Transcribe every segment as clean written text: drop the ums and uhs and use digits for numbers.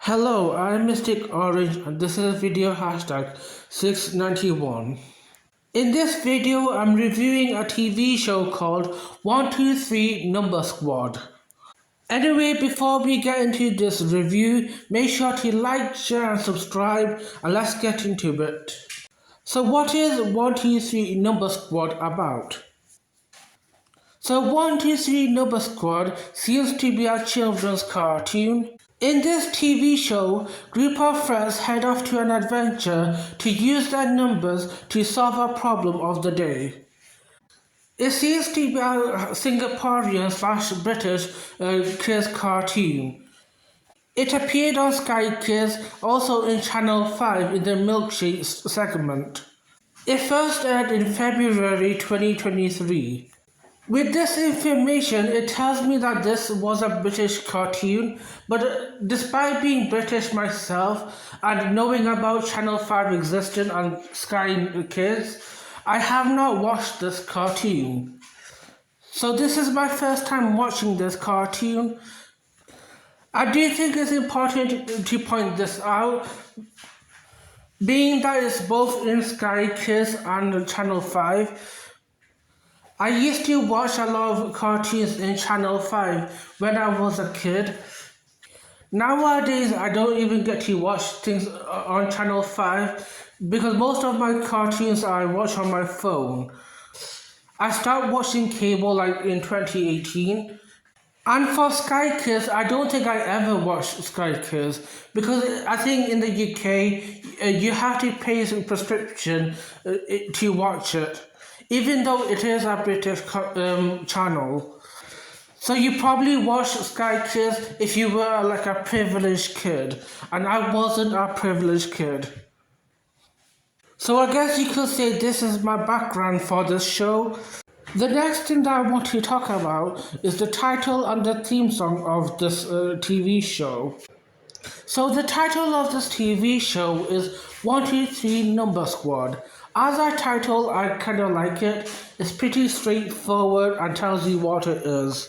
Hello, I'm Mystic Orange and this is video hashtag 691. In this video, I'm reviewing a TV show called 123 Number Squad. Anyway, before we get into this review, make sure to like, share and subscribe and let's get into it. So what is 123 Number Squad about? So 123 Number Squad seems to be a children's cartoon. In this TV show, group of friends head off to an adventure to use their numbers to solve a problem of the day. It seems to be a Singaporean/British kids cartoon. It appeared on Sky Kids, also in Channel 5 in the Milkshake segment. It first aired in February 2023. With this information, it tells me that this was a British cartoon, but despite being British myself and knowing about Channel 5 existing on Sky Kids, I have not watched this cartoon. So this is my first time watching this cartoon. I do think it's important to point this out, being that it's both in Sky Kids and Channel 5. I used to watch a lot of cartoons in Channel 5 when I was a kid. Nowadays, I don't even get to watch things on Channel 5 because most of my cartoons I watch on my phone. I started watching cable like in 2018. And for Sky Kids, I don't think I ever watched Sky Kids because I think in the UK, you have to pay a prescription to watch it, even though it is a British channel. So you probably watched Sky Kids if you were like a privileged kid, and I wasn't a privileged kid. So I guess you could say this is my background for this show. The next thing that I want to talk about is the title and the theme song of this TV show. So the title of this TV show is 123 Number Squad. As a title, I kind of like it. It's pretty straightforward and tells you what it is.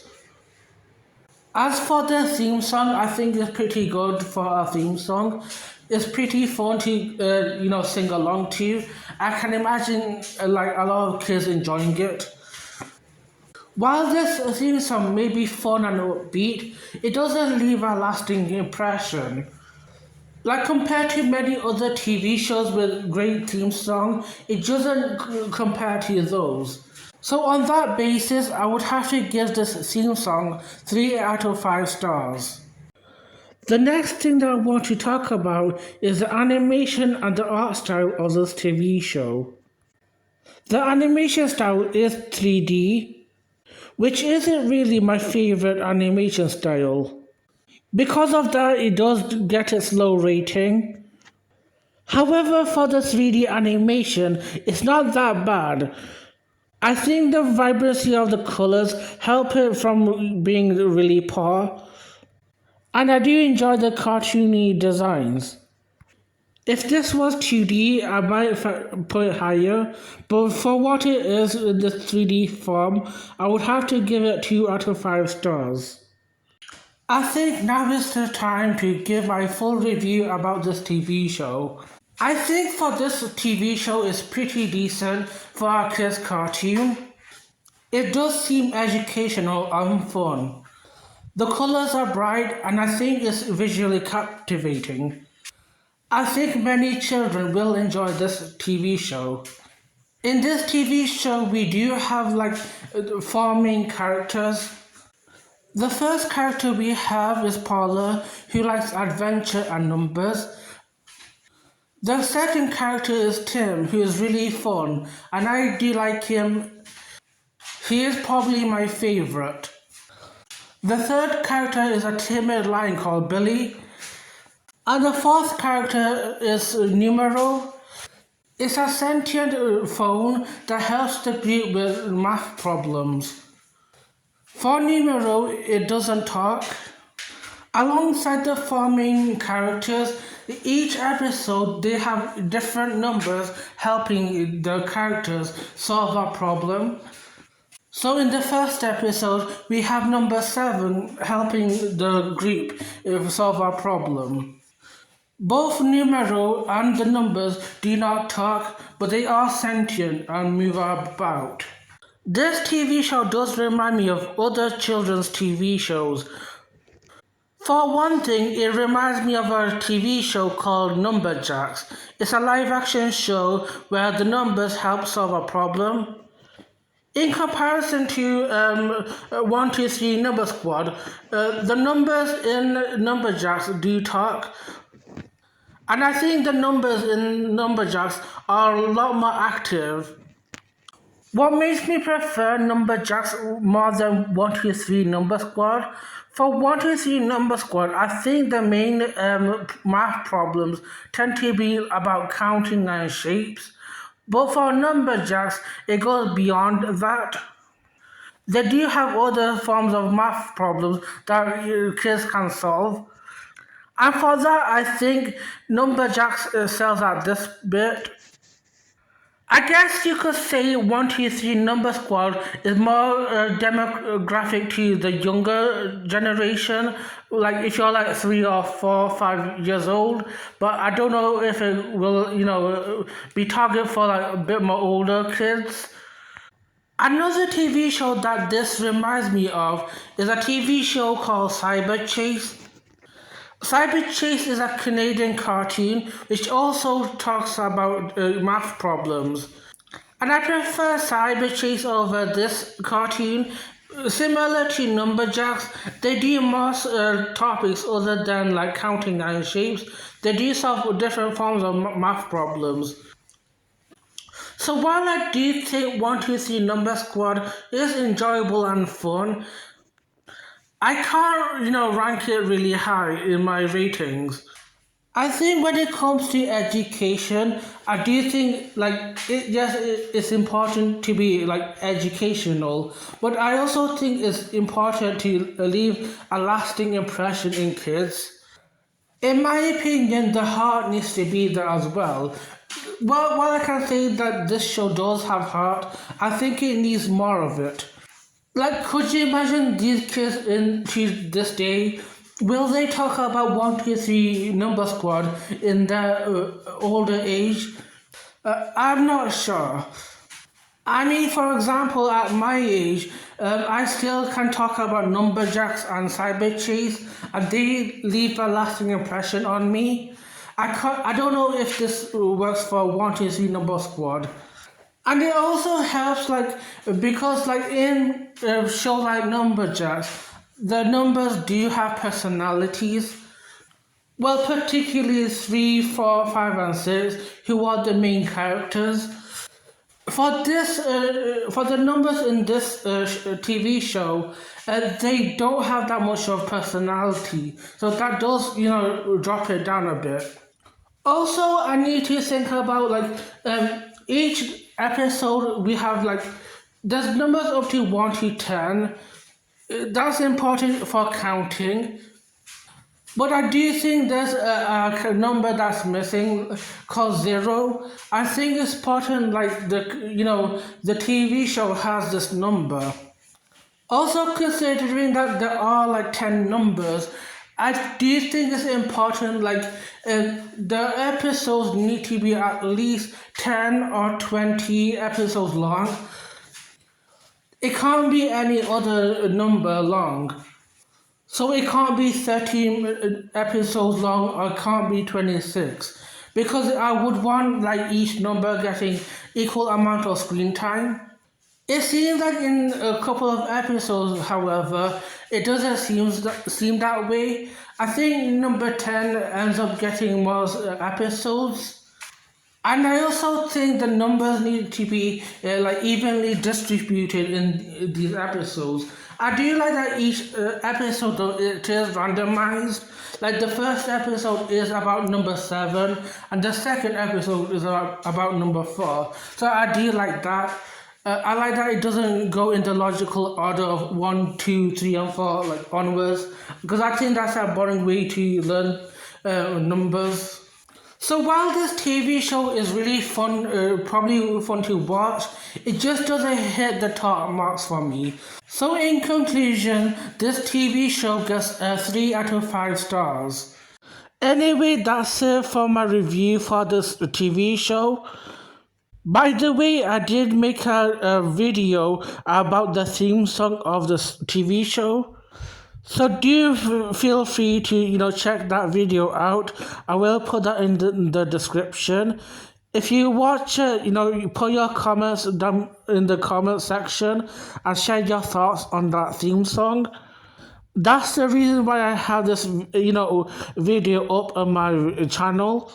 As for the theme song, I think it's pretty good for a theme song. It's pretty fun to sing along to. I can imagine like a lot of kids enjoying it. While this theme song may be fun and upbeat, it doesn't leave a lasting impression. Like compared to many other TV shows with great theme song, it doesn't compare to those. So on that basis, I would have to give this theme song 3 out of 5 stars. The next thing that I want to talk about is the animation and the art style of this TV show. The animation style is 3D, which isn't really my favorite animation style. Because of that, it does get its low rating. However, for the 3D animation, it's not that bad. I think the vibrancy of the colors help it from being really poor. And I do enjoy the cartoony designs. If this was 2D, I might put it higher, but for what it is in the 3D form, I would have to give it 2 out of 5 stars. I think now is the time to give my full review about this TV show. I think for this TV show is pretty decent for a kids cartoon. It does seem educational and fun. The colors are bright and I think it's visually captivating. I think many children will enjoy this TV show. In this TV show, we do have like 4 main characters. The first character we have is Paula, who likes adventure and numbers. The second character is Tim, who is really fun, and I do like him. He is probably my favorite. The third character is a timid lion called Billy. And the fourth character is Numero. It's a sentient phone that helps the group with math problems. For Numero, it doesn't talk. Alongside the 4 main characters, each episode they have different numbers helping the characters solve a problem. So in the first episode, we have number 7 helping the group solve a problem. Both numero and the numbers do not talk, but they are sentient and move about. This TV show does remind me of other children's TV shows. For one thing, it reminds me of a TV show called Numberjacks. It's a live action show where the numbers help solve a problem. In comparison to 123 Number Squad, the numbers in Numberjacks do talk. And I think the numbers in Numberjacks are a lot more active. What makes me prefer Numberjacks more than 123 Number Squad? For 123 Number Squad, I think the main math problems tend to be about counting and shapes. But for Numberjacks, it goes beyond that. They do have other forms of math problems that kids can solve. And for that, I think Numberjacks excels at this bit. I guess you could say 123 Number Squad is more demographic to the younger generation, like if you're like 3 or 4 or 5 years old. But I don't know if it will, be targeted for like a bit more older kids. Another TV show that this reminds me of is a TV show called Cyber Chase. Cyber Chase is a Canadian cartoon which also talks about math problems. And I prefer Cyber Chase over this cartoon. Similar to Numberjacks, they do more topics other than like counting and shapes. They do solve different forms of math problems. So while I do think 123 Number Squad is enjoyable and fun, I can't, rank it really high in my ratings. I think when it comes to education, I do think it's important to be like educational, but I also think it's important to leave a lasting impression in kids. In my opinion, the heart needs to be there as well. Well, while I can say that this show does have heart, I think it needs more of it. Like, could you imagine these kids into this day? Will they talk about 123 Number Squad in their older age? I'm not sure. I mean, for example, at my age, I still can talk about Numberjacks and Cyber Chase, and they leave a lasting impression on me. I don't know if this works for 123 Number Squad. And it also helps, because, in a show like Numberjacks, the numbers do have personalities. Well, particularly 3, 4, 5, and 6, who are the main characters. For the numbers in this TV show, they don't have that much of personality, so that does, drop it down a bit. Also, I need to think about each episode we have there's numbers up to 1 to 10. That's important for counting. But I do think there's a number that's missing called 0. I think it's important the TV show has this number. Also considering that there are 10 numbers, I do think it's important the episodes need to be at least 10 or 20 episodes long. It can't be any other number long. So it can't be 13 episodes long, or it can't be 26. Because I would want each number getting equal amount of screen time. It seems like in a couple of episodes, however, it doesn't seem that way. I think number 10 ends up getting more episodes. And I also think the numbers need to be evenly distributed in these episodes. I do like that each episode though, it is randomized. Like the first episode is about number 7, and the second episode is about number 4. So I do like that. I like that it doesn't go in the logical order of 1, 2, 3, and 4 onwards, because I think that's a boring way to learn numbers. So while this TV show is really fun, probably fun to watch, it just doesn't hit the top marks for me. So in conclusion, this TV show gets 3 out of 5 stars. Anyway, that's it for my review for this TV show. By the way, I did make a video about the theme song of this TV show. So do feel free to check that video out. I will put that in the description. If you watch it, you put your comments down in the comment section and share your thoughts on that theme song. That's the reason why I have this video up on my channel.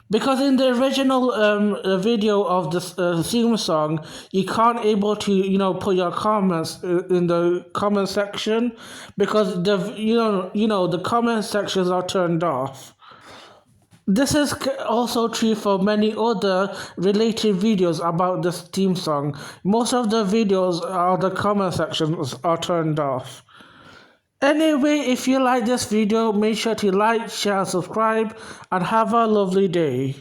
Because in the original video of this theme song, you can't able to put your comments in the comment section because the the comment sections are turned off. This is also true for many other related videos about this theme song. Most of the videos are the comment sections are turned off. Anyway, if you like this video, make sure to like, share, and subscribe, and have a lovely day.